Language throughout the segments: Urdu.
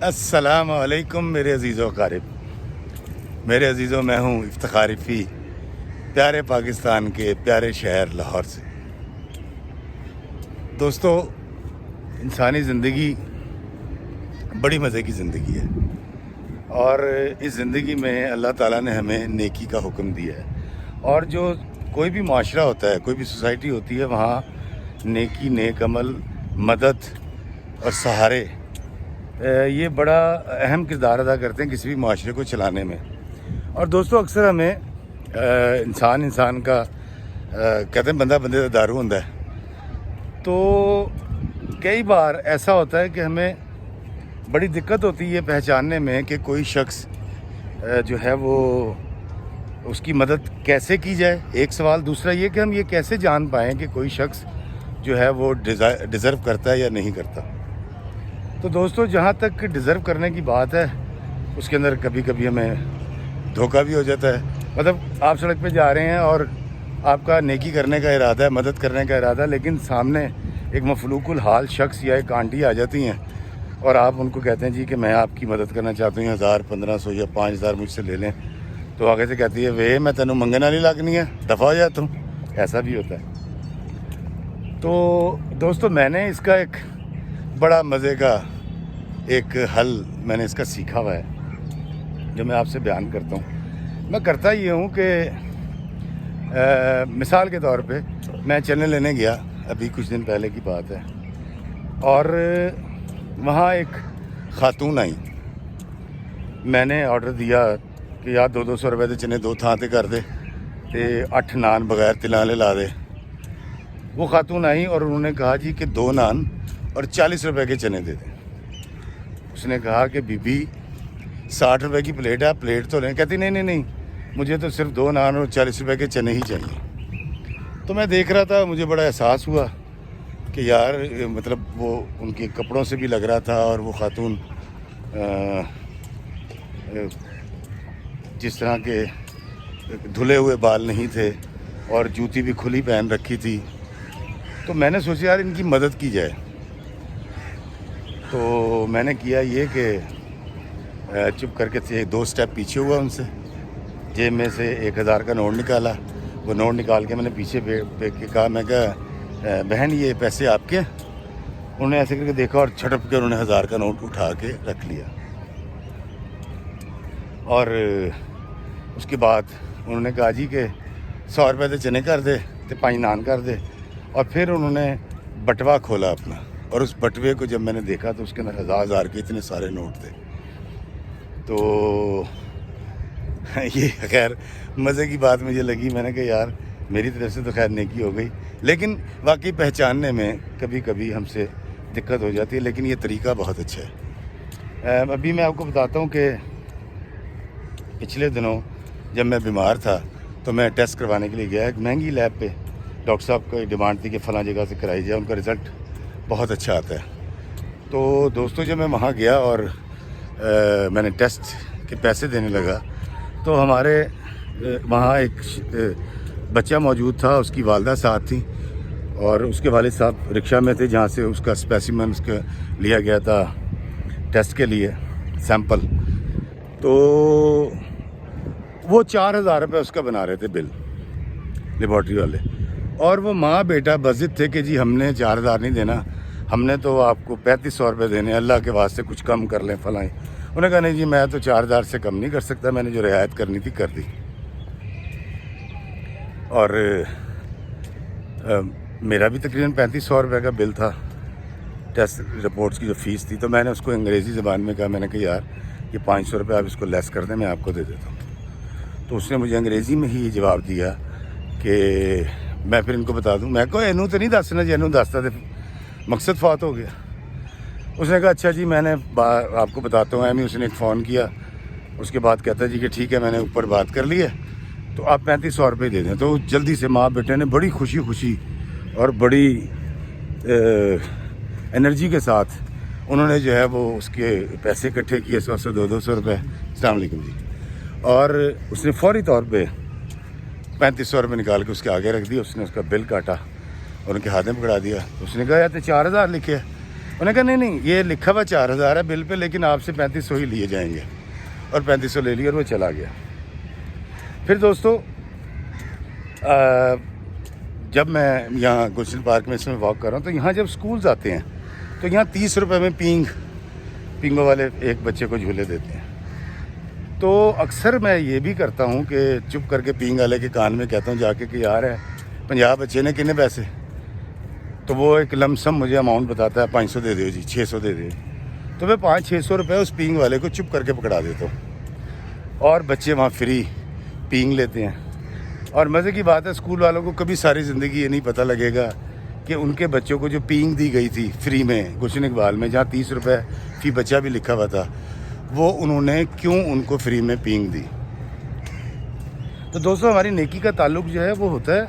السلام علیکم میرے عزیز و اقارب، میرے عزیزوں، میں ہوں افتخار فی، پیارے پاکستان کے پیارے شہر لاہور سے۔ دوستو، انسانی زندگی بڑی مزے کی زندگی ہے، اور اس زندگی میں اللہ تعالیٰ نے ہمیں نیکی کا حکم دیا ہے، اور جو کوئی بھی معاشرہ ہوتا ہے، کوئی بھی سوسائٹی ہوتی ہے، وہاں نیکی، نیک عمل، مدد اور سہارے یہ بڑا اہم کردار ادا کرتے ہیں کسی بھی معاشرے کو چلانے میں۔ اور دوستو، اکثر ہمیں انسان کا کہتے ہیں بندہ بندے کا دارو ہوتا ہے، تو کئی بار ایسا ہوتا ہے کہ ہمیں بڑی دقت ہوتی ہے یہ پہچاننے میں کہ کوئی شخص جو ہے وہ اس کی مدد کیسے کی جائے، ایک سوال۔ دوسرا یہ کہ ہم یہ کیسے جان پائیں کہ کوئی شخص جو ہے وہ ڈیزرو کرتا ہے یا نہیں کرتا۔ تو دوستو، جہاں تک ڈیزرو کرنے کی بات ہے، اس کے اندر کبھی کبھی ہمیں دھوکہ بھی ہو جاتا ہے۔ مطلب آپ سڑک پہ جا رہے ہیں اور آپ کا نیکی کرنے کا ارادہ ہے، مدد کرنے کا ارادہ ہے، لیکن سامنے ایک مفلوق الحال شخص یا ایک آنٹی آ جاتی ہیں اور آپ ان کو کہتے ہیں جی کہ میں آپ کی مدد کرنا چاہتا ہوں، 1000 1500 یا 5000 مجھ سے لے لیں، تو آگے سے کہتی ہے وے میں تینوں منگن والی لگنی ہے، دفع ہو جاتا ہوں۔ ایسا بھی ہوتا ہے۔ تو دوستو، میں نے اس کا ایک بڑا مزے کا ایک حل میں نے اس کا سیکھا ہوا ہے، جو میں آپ سے بیان کرتا ہوں۔ میں کرتا یہ ہوں کہ مثال کے طور پہ میں چنے لینے گیا، ابھی کچھ دن پہلے کی بات ہے، اور وہاں ایک خاتون آئی۔ میں نے آرڈر دیا کہ یار 200 روپے دے چنے 2 تھاں تے کر دے تے 8 نان بغیر تلاں لے لا دے۔ وہ خاتون آئی اور انہوں نے کہا جی کہ 2 نان اور 40 روپے کے چنے دے دیں۔ اس نے کہا کہ بی بی 60 روپے کی پلیٹ ہے، پلیٹ تو لیں۔ کہتی نہیں، مجھے تو صرف 2 نان اور 40 روپے کے چنے ہی چاہیے۔ تو میں دیکھ رہا تھا، مجھے بڑا احساس ہوا کہ یار مطلب وہ ان کے کپڑوں سے بھی لگ رہا تھا، اور وہ خاتون جس طرح کے دھلے ہوئے بال نہیں تھے اور جوتی بھی کھلی پہن رکھی تھی۔ تو میں نے سوچا یار ان کی مدد کی جائے۔ تو میں نے کیا یہ کہ چپ کر کے 2 سٹیپ پیچھے ہوا ان سے، جیب میں سے 1000 کا نوٹ نکالا۔ وہ نوٹ نکال کے میں نے پیچھے پہ کے کہا، میں کہا بہن یہ پیسے آپ کے؟ انہوں نے ایسے کر کے دیکھا اور چھٹپ کے انہوں نے 1000 کا نوٹ اٹھا کے رکھ لیا، اور اس کے بعد انہوں نے کہا جی کہ 100 روپے دے چنے کر دے تے 5 نان کر دے۔ اور پھر انہوں نے بٹوا کھولا اپنا، اور اس بٹوے کو جب میں نے دیکھا تو اس کے اندر 1000 کے اتنے سارے نوٹ تھے۔ تو یہ خیر مزے کی بات مجھے لگی۔ میں نے کہا یار میری طرف سے تو خیر نیکی ہو گئی، لیکن واقعی پہچاننے میں کبھی کبھی ہم سے دقت ہو جاتی ہے، لیکن یہ طریقہ بہت اچھا ہے۔ ابھی میں آپ کو بتاتا ہوں کہ پچھلے دنوں جب میں بیمار تھا تو میں ٹیسٹ کروانے کے لیے گیا ایک مہنگی لیب پہ۔ ڈاکٹر صاحب کو ڈیمانڈ تھی کہ فلاں جگہ سے کرائی جائے، ان کا رزلٹ بہت اچھا آتا ہے۔ تو دوستو، جب میں وہاں گیا اور میں نے ٹیسٹ کے پیسے دینے لگا، تو ہمارے وہاں ایک بچہ موجود تھا، اس کی والدہ ساتھ تھی، اور اس کے والد صاحب رکشہ میں تھے جہاں سے اس کا اسپیسیمن اس کا لیا گیا تھا ٹیسٹ کے لیے سیمپل۔ تو وہ 4000 روپے اس کا بنا رہے تھے بل، لیبارٹری والے، اور وہ ماں بیٹا بضد تھے کہ جی ہم نے 4000 نہیں دینا، ہم نے تو آپ کو 3500 روپے دینے، اللہ کے واسطے کچھ کم کر لیں فلاں۔ انہوں نے کہا نہیں جی میں تو 4000 سے کم نہیں کر سکتا، میں نے جو رعایت کرنی تھی کر دی۔ اور میرا بھی تقریباً 3500 روپے کا بل تھا، ٹیسٹ رپورٹس کی جو فیس تھی۔ تو میں نے اس کو انگریزی زبان میں کہا، میں نے کہا یار یہ 500 روپے آپ اس کو لیس کر دیں، میں آپ کو دے دیتا ہوں۔ تو اس نے مجھے انگریزی میں ہی یہ جواب دیا کہ میں پھر ان کو بتا دوں۔ میں کہا اینوں تو نہیں دسنا جی، اینوں دستا تو مقصد فات ہو گیا۔ اس نے کہا اچھا جی میں نے آپ کو بتاتا ہوں۔ ایمی اس نے ایک فون کیا، اس کے بعد کہتا جی کہ ٹھیک ہے میں نے اوپر بات کر لی ہے، تو آپ 3500 روپے دے دیں۔ تو جلدی سے ماں بیٹے نے بڑی خوشی اور بڑی انرجی کے ساتھ انہوں نے جو ہے وہ اس کے پیسے اکٹھے کیے، 100 200 روپے۔ السلام علیکم جی۔ اور اس نے فوری طور پہ 3500 روپے نکال کے اس کے آگے رکھ دیا۔ اس نے اس کا بل کاٹا اور ان کے ہاتھ میں پکڑا دیا۔ اس نے کہا یار تو 4000 لکھے ہے۔ انہوں نے کہا نہیں یہ لکھا ہوا 4000 ہے بل پہ، لیکن آپ سے 3500 ہی لیے جائیں گے، اور 3500 لے لیا اور وہ چلا گیا۔ پھر دوستو جب میں یہاں گلشن پارک میں اس میں واک کر رہا ہوں تو یہاں جب اسکولز آتے ہیں تو یہاں 30 روپے میں پینگوں والے ایک بچے کو جھولے دیتے ہیں۔ تو اکثر میں یہ بھی کرتا ہوں کہ چپ کر کے پینگ والے کے کان میں کہتا ہوں جا کے کہ یار ہے 50 بچے نے کتنے پیسے، تو وہ ایک لم سم مجھے اماؤنٹ بتاتا ہے 500 دے دیو جی، 600 دے دیو، تو میں 500-600 روپے اس پینگ والے کو چپ کر کے پکڑا دیتا ہوں، اور بچے وہاں فری پینگ لیتے ہیں۔ اور مزے کی بات ہے اسکول والوں کو کبھی ساری زندگی یہ نہیں پتہ لگے گا کہ ان کے بچوں کو جو پینگ دی گئی تھی فری میں گلشن اقبال میں، جہاں 30 روپے فی بچہ بھی لکھا ہوا تھا، وہ انہوں نے کیوں ان کو فری میں پینگ دی۔ تو دوستو ہماری نیکی کا تعلق جو ہے وہ ہوتا ہے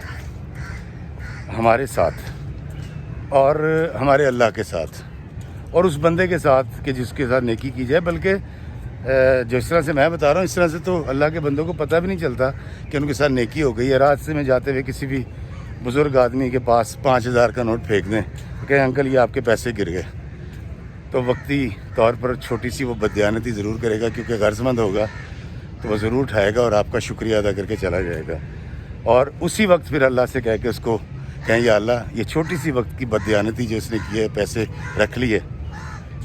ہمارے ساتھ اور ہمارے اللہ کے ساتھ اور اس بندے کے ساتھ کہ جس کے ساتھ نیکی کی جائے، بلکہ جس طرح سے میں بتا رہا ہوں اس طرح سے تو اللہ کے بندوں کو پتہ بھی نہیں چلتا کہ ان کے ساتھ نیکی ہو گئی ہے۔ راستے میں جاتے ہوئے کسی بھی بزرگ آدمی کے پاس 5000 کا نوٹ پھینک دیں کہ انکل یہ آپ کے پیسے گر گئے، تو وقتی طور پر چھوٹی سی وہ بددیانتی ضرور کرے گا، کیونکہ غرض مند ہوگا تو وہ ضرور اٹھائے گا اور آپ کا شکریہ ادا کر کے چلا جائے گا، اور اسی وقت پھر اللہ سے کہہ کے اس کو کہیں یا اللہ یہ چھوٹی سی وقت کی بددیانتی جو اس نے کی ہے، پیسے رکھ لیے،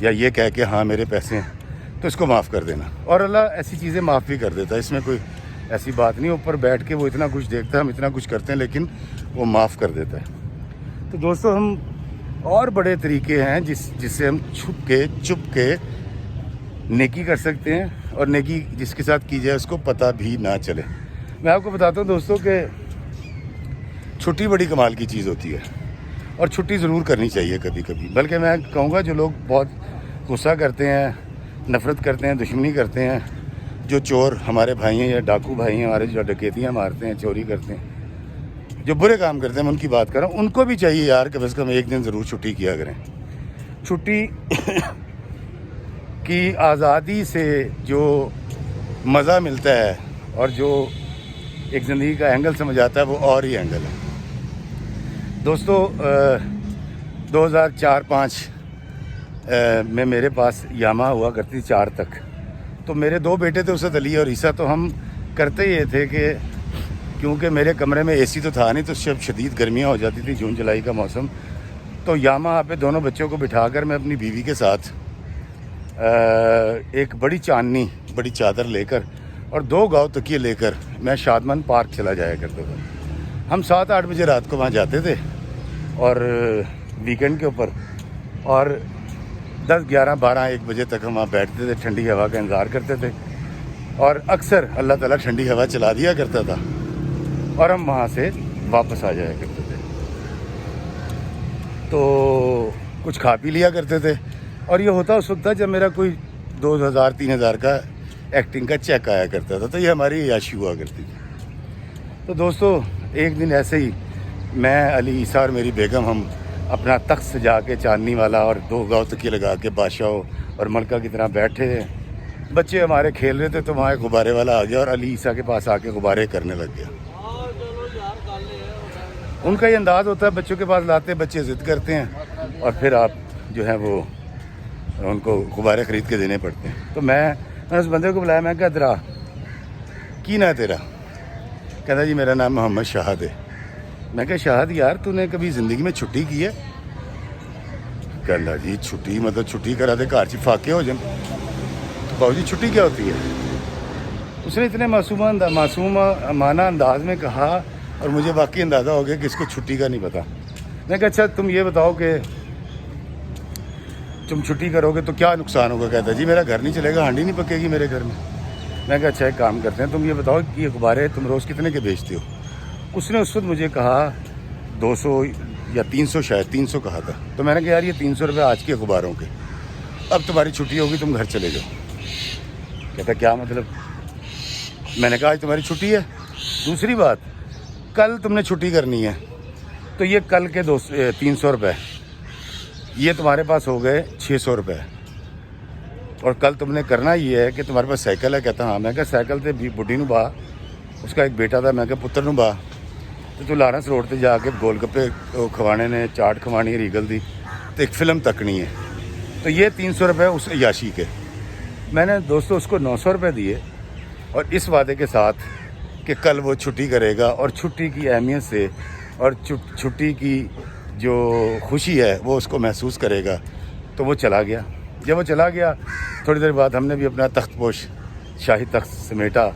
یا یہ کہہ کے ہاں میرے پیسے ہیں، تو اس کو معاف کر دینا، اور اللہ ایسی چیزیں معاف بھی کر دیتا ہے۔ اس میں کوئی ایسی بات نہیں، اوپر بیٹھ کے وہ اتنا کچھ دیکھتا ہے، ہم اتنا کچھ کرتے ہیں لیکن وہ معاف کر دیتا ہے۔ تو دوستو ہم اور بڑے طریقے ہیں جس سے ہم چپ کے نیکی کر سکتے ہیں، اور نیکی جس کے ساتھ کی جائے اس کو پتہ بھی نہ چلے۔ میں آپ کو بتاتا ہوں دوستو کہ چھٹی بڑی کمال کی چیز ہوتی ہے، اور چھٹی ضرور کرنی چاہیے کبھی کبھی، بلکہ میں کہوں گا جو لوگ بہت غصہ کرتے ہیں، نفرت کرتے ہیں، دشمنی کرتے ہیں، جو چور ہمارے بھائی ہیں یا ڈاکو بھائی ہیں ہمارے، جو ڈکیتیاں مارتے ہیں، چوری کرتے ہیں، جو برے کام کرتے ہیں، میں ان کی بات کر رہا ہوں، ان کو بھی چاہیے یار کہ بس کم ایک دن ضرور چھٹی کیا کریں۔ چھٹی کی آزادی سے جو مزہ ملتا ہے اور جو ایک زندگی کا اینگل سمجھ آتا ہے وہ اور ہی اینگل ہے۔ دوستو 2004-05 میں میرے پاس یاما ہوا کرتی 4 تک، تو میرے 2 بیٹے تھے اسد علی اور عیسیٰ، تو ہم کرتے یہ تھے کہ کیونکہ میرے کمرے میں اے سی تو تھا نہیں، تو جب شدید گرمیاں ہو جاتی تھی، جون جولائی کا موسم، تو یاما پہ دونوں بچوں کو بٹھا کر میں اپنی بیوی کے ساتھ ایک بڑی چاندنی، بڑی چادر لے کر اور 2 گاؤں تکیے لے کر میں شادمان پارک چلا جایا کرتا تھا۔ ہم 7-8 بجے رات کو وہاں جاتے تھے، اور ویکنڈ کے اوپر، اور 10-11-12-1 بجے تک ہم وہاں بیٹھتے تھے، ٹھنڈی ہوا کا انتظار کرتے تھے، اور اکثر اللہ تعالیٰ ٹھنڈی ہوا چلا دیا کرتا تھا اور ہم وہاں سے واپس آ جایا کرتے تھے۔ تو کچھ کھا پی لیا کرتے تھے، اور یہ ہوتا اس وقت تھا جب میرا کوئی 2000-3000 کا ایکٹنگ کا چیک آیا کرتا تھا، تو یہ ہماری عیاشی ہوا کرتی تھی۔ تو دوستو ایک دن ایسے ہی میں، علی، عیسیٰ اور میری بیگم، ہم اپنا تخت سجا کے چاندنی والا اور 2 گاؤں تکیے لگا کے بادشاہ اور ملکہ کی طرح بیٹھے ہیں، بچے ہمارے کھیل رہے تھے، تو وہاں ایک غبارے والا آ گیا اور علی عیسیٰ کے پاس آ کے غبارے کرنے لگ گیا۔ ان کا یہ انداز ہوتا ہے، بچوں کے پاس لاتے ہیں، بچے ضد کرتے ہیں، اور پھر آپ جو ہے وہ ان کو غبارے خرید کے دینے پڑتے ہیں۔ تو میں اس بندے کو بلایا، میں کہا درا کی نا ہے تیرا؟ کہتا جی میرا نام محمد شاہد ہے۔ میں کہا شاہد یار تو نے کبھی زندگی میں چھٹی کی ہے؟ کہتا جی چھٹی مطلب چھٹی کرا دے گھر چ فاقے ہو جائیں۔ باؤ جی چھٹی کیا ہوتی ہے؟ اس نے اتنے معصومانہ انداز میں کہا، اور مجھے واقعی اندازہ ہو گیا کہ اس کو چھٹی کا نہیں پتہ۔ میں کہا اچھا تم یہ بتاؤ کہ تم چھٹی کرو گے تو کیا نقصان ہوگا؟ کہتا جی میرا گھر نہیں چلے گا، ہانڈی نہیں پکے گی میرے گھر میں۔ میں کہا اچھا ایک کام کرتے ہیں، تم یہ بتاؤ کہ یہ غبارے تم روز کتنے کے بیچتے ہو؟ اس نے اس وقت مجھے کہا 200 یا 300، شاید 300 کہا تھا۔ تو میں نے کہا یار یہ 300 روپے آج کے غباروں کے، اب تمہاری چھٹی ہوگی، تم گھر چلے جاؤ۔ کہتا کیا مطلب؟ میں نے کہا آج تمہاری چھٹی ہے، دوسری بات کل تم نے چھٹی کرنی ہے، تو یہ کل کے 300 روپے یہ تمہارے پاس ہو گئے 600 روپے، اور کل تم نے کرنا یہ ہے کہ تمہارے پاس سائیکل ہے؟ کہتا ہاں۔ میں کہا سائیکل تے بڈھی نو با، اس کا ایک بیٹا تھا، میں کہا پتر نو با، تو لارنس روڈ تے جا کے گول گپے کھوانے نے، چاٹ کھوانی ہے ریگل دی، تو ایک فلم تکنی ہے۔ تو یہ 300 روپے اس عیاشی کے. میں نے دوستو اس کو 900 روپے دیے اور اس وعدے کے ساتھ کہ کل وہ چھٹی کرے گا اور چھٹی کی اہمیت سے اور چھٹی کی جو خوشی ہے وہ اس کو محسوس کرے گا. تو وہ چلا گیا. جب وہ چلا گیا تھوڑی دیر بعد ہم نے بھی اپنا تخت پوش شاہی تخت سمیٹا,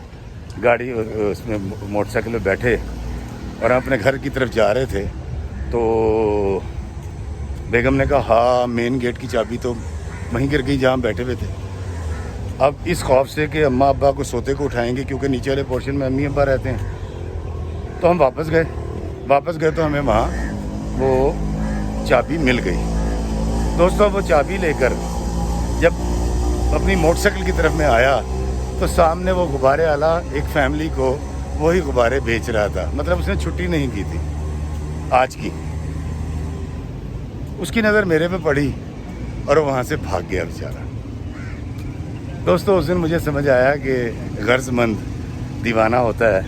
گاڑی اس میں موٹر سائیکل میں بیٹھے اور ہم اپنے گھر کی طرف جا رہے تھے. تو بیگم نے کہا ہاں مین گیٹ کی چابی تو وہیں گر گئی جہاں بیٹھے ہوئے تھے. اب اس خوف سے کہ اماں ابا کو سوتے کو اٹھائیں گے کیونکہ نیچے والے پورشن میں امی ابا رہتے ہیں, تو ہم واپس گئے تو ہمیں وہاں وہ چابی مل گئی. دوستوں وہ چابی لے کر جب اپنی موٹر سائیکل کی طرف میں آیا تو سامنے وہ غبارے والا ایک فیملی کو وہی غبارے بیچ رہا تھا. مطلب اس نے چھٹی نہیں کی تھی آج کی. اس کی نظر میرے پہ پڑی اور وہ وہاں سے بھاگ گیا بیچارہ. دوستو اس دن مجھے سمجھ آیا کہ غرض مند دیوانہ ہوتا ہے,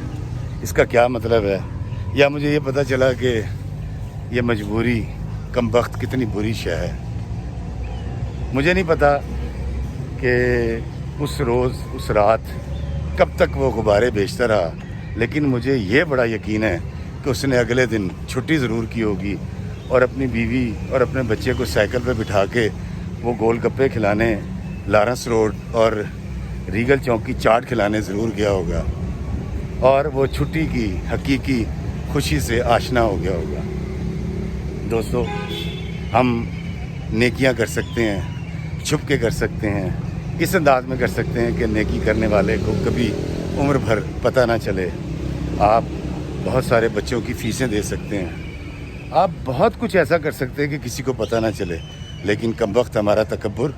اس کا کیا مطلب ہے. یا مجھے یہ پتہ چلا کہ یہ مجبوری کم بخت کتنی بری شے ہے. مجھے نہیں پتا کہ اس روز اس رات کب تک وہ غبارے بیچتا رہا, لیکن مجھے یہ بڑا یقین ہے کہ اس نے اگلے دن چھٹی ضرور کی ہوگی اور اپنی بیوی اور اپنے بچے کو سائیکل پہ بٹھا کے وہ گول گپے کھلانے لارنس روڈ اور ریگل چوک کی چاٹ کھلانے ضرور گیا ہوگا اور وہ چھٹی کی حقیقی خوشی سے آشنا ہو گیا ہوگا. دوستو ہم نیکیاں کر سکتے ہیں, چھپ کے کر سکتے ہیں, اس انداز میں کر سکتے ہیں کہ نیکی کرنے والے کو کبھی عمر بھر پتہ نہ چلے. آپ بہت سارے بچوں کی فیسیں دے سکتے ہیں, آپ بہت کچھ ایسا کر سکتے ہیں کہ کسی کو پتہ نہ چلے. لیکن کم وقت ہمارا تکبر,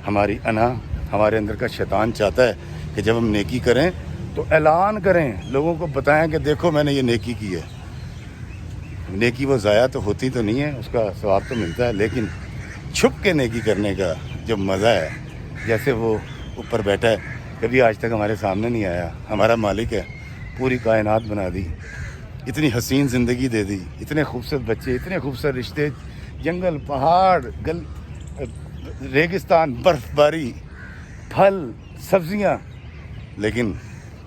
ہماری انا, ہمارے اندر کا شیطان چاہتا ہے کہ جب ہم نیکی کریں تو اعلان کریں, لوگوں کو بتائیں کہ دیکھو میں نے یہ نیکی کی ہے. نیکی وہ ضائع تو ہوتی تو نہیں ہے, اس کا ثواب تو ملتا ہے, لیکن چھپ کے نیکی کرنے کا جو مزہ ہے, جیسے وہ اوپر بیٹھا ہے کبھی آج تک ہمارے سامنے نہیں آیا, ہمارا مالک ہے, پوری کائنات بنا دی, اتنی حسین زندگی دے دی, اتنے خوبصورت بچے, اتنے خوبصورت رشتے, جنگل, پہاڑ, ریگستان, برف باری, پھل, سبزیاں, لیکن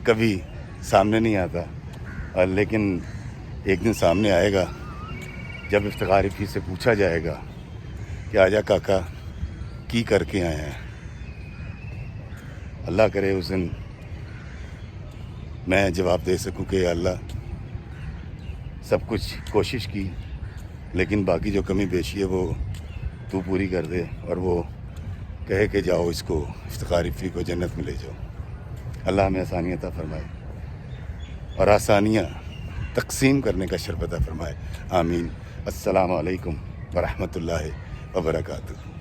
کبھی سامنے نہیں آتا. اور لیکن ایک دن سامنے آئے گا جب افتخار فی سے پوچھا جائے گا کہ آجا کاکا کی کر کے آئے ہیں. اللہ کرے اس دن میں جواب دے سکوں کہ اللہ سب کچھ کوشش کی لیکن باقی جو کمی بیشی ہے وہ تو پوری کر دے, اور وہ کہے کہ جاؤ اس کو افتخار فی کو جنت میں لے جاؤ. اللہ ہمیں آسانیاں عطا فرمائے اور آسانیاں تقسیم کرنے کا شرف عطا فرمائے. آمین. السلام علیکم ورحمۃ اللہ وبرکاتہ.